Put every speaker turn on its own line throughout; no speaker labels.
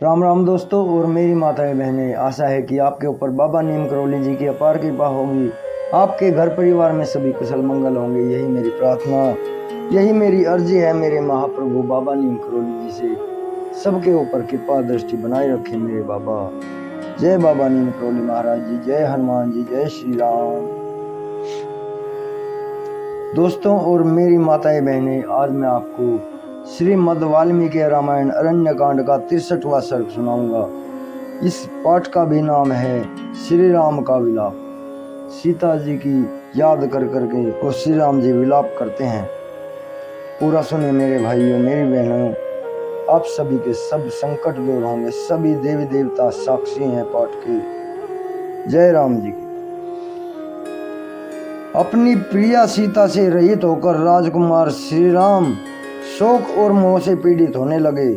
राम राम दोस्तों और मेरी माताएं बहनें, आशा है कि आपके ऊपर बाबा नीम करौली जी की अपार कृपा होगी। आपके घर परिवार में सभी कुशल मंगल होंगे, यही मेरी प्रार्थना, यही मेरी अर्जी है मेरे महाप्रभु बाबा नीम करौली जी से। सबके ऊपर कृपा दृष्टि बनाए रखे मेरे बाबा। जय बाबा नीम करौली महाराज जी, जय हनुमान जी, जय श्री राम। दोस्तों और मेरी माताएं बहनें, आज मैं आपको श्रीमद् वाल्मीकि रामायण अरण्य कांड का 63वां सर्ग सुनाऊंगा। इस पाठ का भी नाम है श्री राम का विलाप। सीता जी की याद कर करके और श्री राम जी विलाप करते हैं। पूरा सुने मेरे भाइयों, मेरी बहनों, आप सभी के सब संकट दूर होंगे। सभी देवी देवता साक्षी हैं पाठ के। जय राम जी की। अपनी प्रिया सीता से रहित होकर राजकुमार श्री राम शोक और मोह से पीड़ित होने लगे।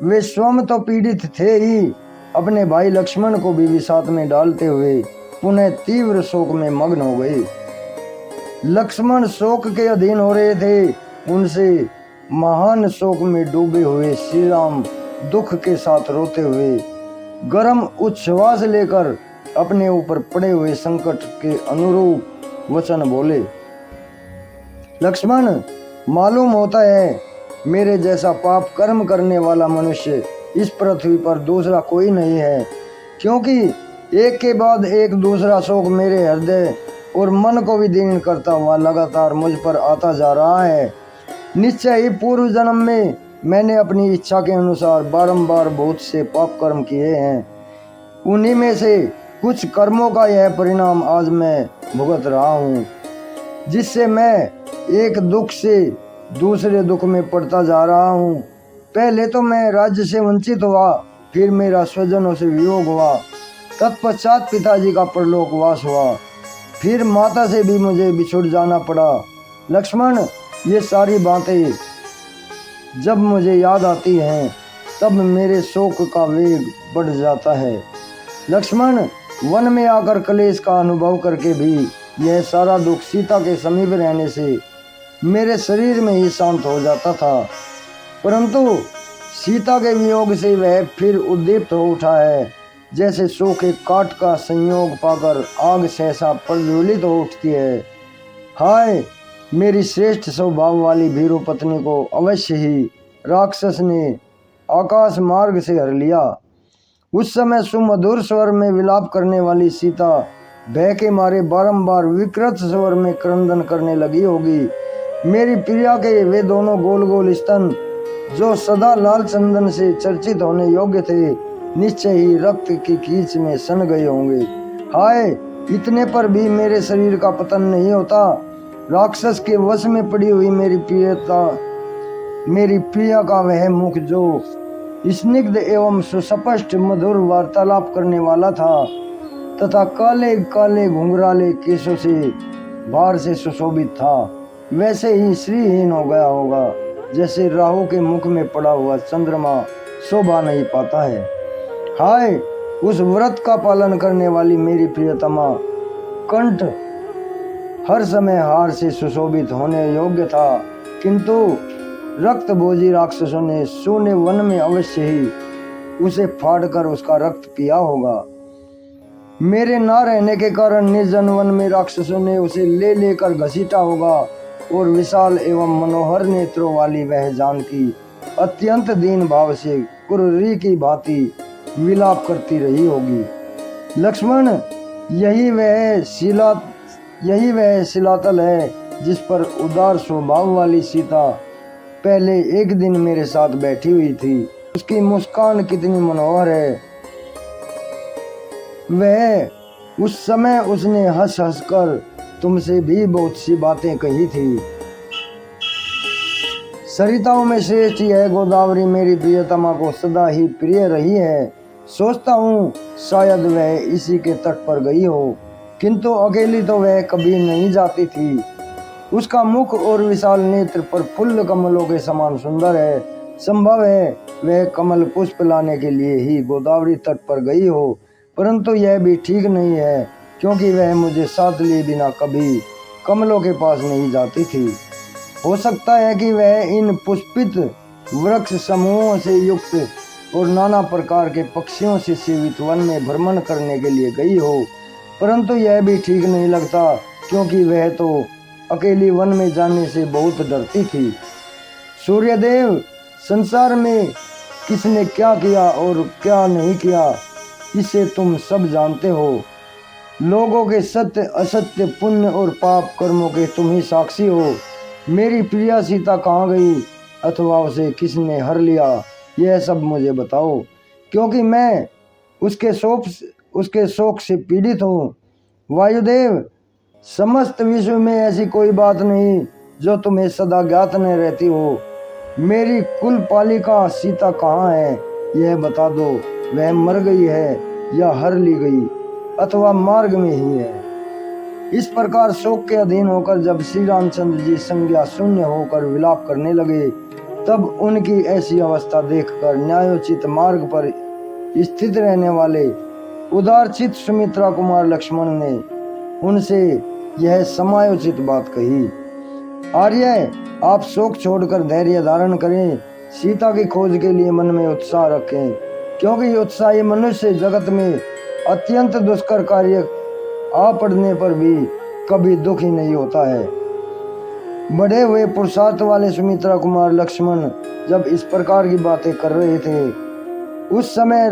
वे स्वयं तो पीड़ित थे ही, अपने भाई लक्ष्मण को भी विषाद में डालते हुए पुनः तीव्र शोक में मग्न हो गए। लक्ष्मण शोक के अधीन हो रहे थे, उनसे महान शोक में डूबे हुए श्री राम दुख के साथ रोते हुए गर्म उच्छ्वास लेकर अपने ऊपर पड़े हुए संकट के अनुरूप वचन बोले। लक्ष्मण, मालूम होता है मेरे जैसा पाप कर्म करने वाला मनुष्य इस पृथ्वी पर दूसरा कोई नहीं है, क्योंकि एक के बाद एक दूसरा शोक मेरे हृदय और मन को भी दीन करता हुआ लगातार मुझ पर आता जा रहा है। निश्चय ही पूर्व जन्म में मैंने अपनी इच्छा के अनुसार बारंबार बहुत से पाप कर्म किए हैं। उन्हीं में से कुछ कर्मों का यह परिणाम आज मैं भुगत रहा हूँ, जिससे मैं एक दुख से दूसरे दुख में पड़ता जा रहा हूँ। पहले तो मैं राज्य से वंचित हुआ, फिर मेरा स्वजनों से वियोग हुआ, तत्पश्चात पिताजी का परलोकवास हुआ, फिर माता से भी मुझे बिछुड़ जाना पड़ा। लक्ष्मण, ये सारी बातें जब मुझे याद आती हैं तब मेरे शोक का वेग बढ़ जाता है। लक्ष्मण, वन में आकर क्लेश का अनुभव करके भी यह सारा दुख सीता के समीप रहने से मेरे शरीर में ही शांत हो जाता था, परंतु सीता के वियोग से वह फिर उद्दीप्त हो उठा है, जैसे शोक के काट का संयोग पाकर आग सहसा प्रज्वलित हो उठती है। हाय, मेरी श्रेष्ठ स्वभाव वाली भीरू पत्नी को अवश्य ही राक्षस ने आकाश मार्ग से हर लिया। उस समय सुमधुर स्वर में विलाप करने वाली सीता भय के मारे बारंबार विकृत स्वर में क्रंदन करने लगी होगी। मेरी प्रिया के वे दोनों गोल गोल स्तन, जो सदा लाल चंदन से चर्चित होने योग्य थे, निश्चय ही रक्त की कीच में सन गए होंगे। हाय, इतने पर भी मेरे शरीर का पतन नहीं होता। राक्षस के वश में पड़ी हुई मेरी प्रिया का वह मुख, जो स्निग्ध एवं सुस्पष्ट मधुर वार्तालाप करने वाला था तथा काले काले घुंघराले केशों से भार से सुशोभित था, वैसे ही श्रीहीन हो गया होगा, जैसे राहु के मुख में पड़ा हुआ चंद्रमा शोभा नहीं पाता है। हाय, उस व्रत का पालन करने वाली मेरी प्रियतमा कंठ हर समय हार से सुशोभित होने योग्य था, किंतु रक्त भोजी राक्षसों ने शून्य वन में अवश्य ही उसे फाड़कर उसका रक्त पिया होगा। मेरे ना रहने के कारण निर्जन वन में राक्षसों ने उसे ले लेकर घसीटा होगा और विशाल एवं मनोहर नेत्रों वाली वह जानकी अत्यंत दीन भाव से कुर्री की भांति विलाप करती रही होगी। लक्ष्मण, यही वह शिलातल है जिस पर उदार स्वभाव वाली सीता पहले एक दिन मेरे साथ बैठी हुई थी। उसकी मुस्कान कितनी मनोहर है। वह उस समय उसने हंस हंस कर तुमसे भी बहुत सी बातें कही थी। सरिताओं में श्रेष्ठ यह गोदावरी मेरी प्रियतमा को सदा ही प्रिय रही है। सोचता हूँ शायद वह इसी के तट पर गई हो, किंतु अकेली तो वह कभी नहीं जाती थी। उसका मुख और विशाल नेत्र पर फुल्ल कमलों के समान सुंदर है। संभव है वह कमल पुष्प लाने के लिए ही गोदावरी तट पर गई हो, परंतु यह भी ठीक नहीं है, क्योंकि वह मुझे साथ लिए बिना कभी कमलों के पास नहीं जाती थी। हो सकता है कि वह इन पुष्पित वृक्ष समूहों से युक्त और नाना प्रकार के पक्षियों से सेवित वन में भ्रमण करने के लिए गई हो, परंतु यह भी ठीक नहीं लगता, क्योंकि वह तो अकेली वन में जाने से बहुत डरती थी। सूर्यदेव, संसार में किसने क्या किया और क्या नहीं किया, इसे तुम सब जानते हो। लोगों के सत्य असत्य, पुण्य और पाप कर्मों के तुम ही साक्षी हो। मेरी प्रिया सीता कहाँ गई अथवा उसे किसने हर लिया, यह सब मुझे बताओ, क्योंकि मैं उसके शोक से पीड़ित हूँ। वायुदेव, समस्त विश्व में ऐसी कोई बात नहीं जो तुम्हें सदा ज्ञात न रहती हो। मेरी कुल पालिका सीता कहाँ है, यह बता दो। वह मर गई है या हर ली गई अथवा मार्ग में ही है। इस प्रकार शोक के अधीन होकर जब श्री रामचंद्र जी संज्ञा शून्य होकर विलाप करने लगे, तब उनकी ऐसी अवस्था देखकर न्यायोचित मार्ग पर स्थित रहने वाले उदारचित सुमित्रा कुमार लक्ष्मण ने उनसे यह समायोचित बात कही। आर्य, आप शोक छोड़कर धैर्य धारण करें, सीता की खोज के लिए मन में उत्साह रखें, क्योंकि उत्साही मनुष्य जगत में अत्यंत दुष्कर कार्य आ पड़ने पर भी कभी दुखी नहीं होता है। बढ़े हुए पुरुषार्थ वाले सुमित्रा कुमार लक्ष्मण जब इस प्रकार की बातें कर रहे थे, उस समय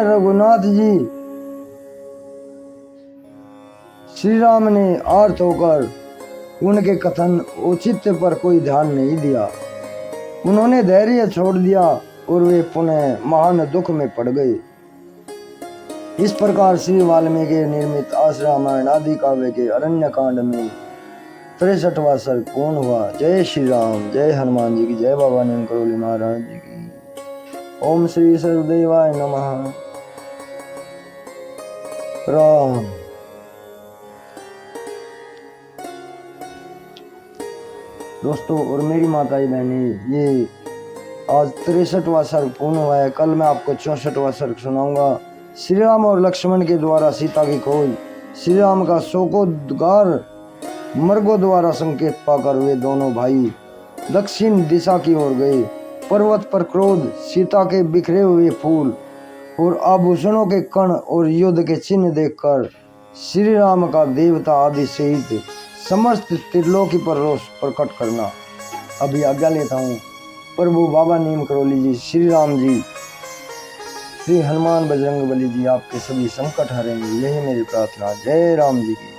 रघुनाथ जी श्री राम ने आर्त होकर उनके कथन औचित्य पर कोई ध्यान नहीं दिया। उन्होंने धैर्य छोड़ दिया और वे पुनः महान दुख में पड़ गए। इस प्रकार श्री वाल्मीकि निर्मित आस रामायण आदि काव्य के अरण्य कांड में 63वां सर्ग पूर्ण हुआ। जय श्री राम, जय हनुमान जी की, जय बाबा नीम करोली महाराज जी की। ओम श्री सर्वदेवाय नमः। राम। दोस्तों और मेरी माताएं बहनें, ये आज 63वां सर्ग पूर्ण हुआ है। कल मैं आपको 64वां सर्ग सुनाऊंगा। श्री राम और लक्ष्मण के द्वारा सीता की खोज। श्री राम का शोकोद्गार मर्गों द्वारा संकेत पाकर वे दोनों भाई दक्षिण दिशा की ओर गए। पर्वत पर क्रोध, सीता के बिखरे हुए फूल और आभूषणों के कण और युद्ध के चिन्ह देखकर श्री राम का देवता आदि सहित समस्त त्रिलोकी पर रोष प्रकट करना। अभी आज्ञा लेता हूँ। प्रभु बाबा नीम करोली जी, श्री राम जी, श्री हनुमान बजरंग बली जी आपके सभी संकट हरेंगे, यही मेरी प्रार्थना। जय राम जी की।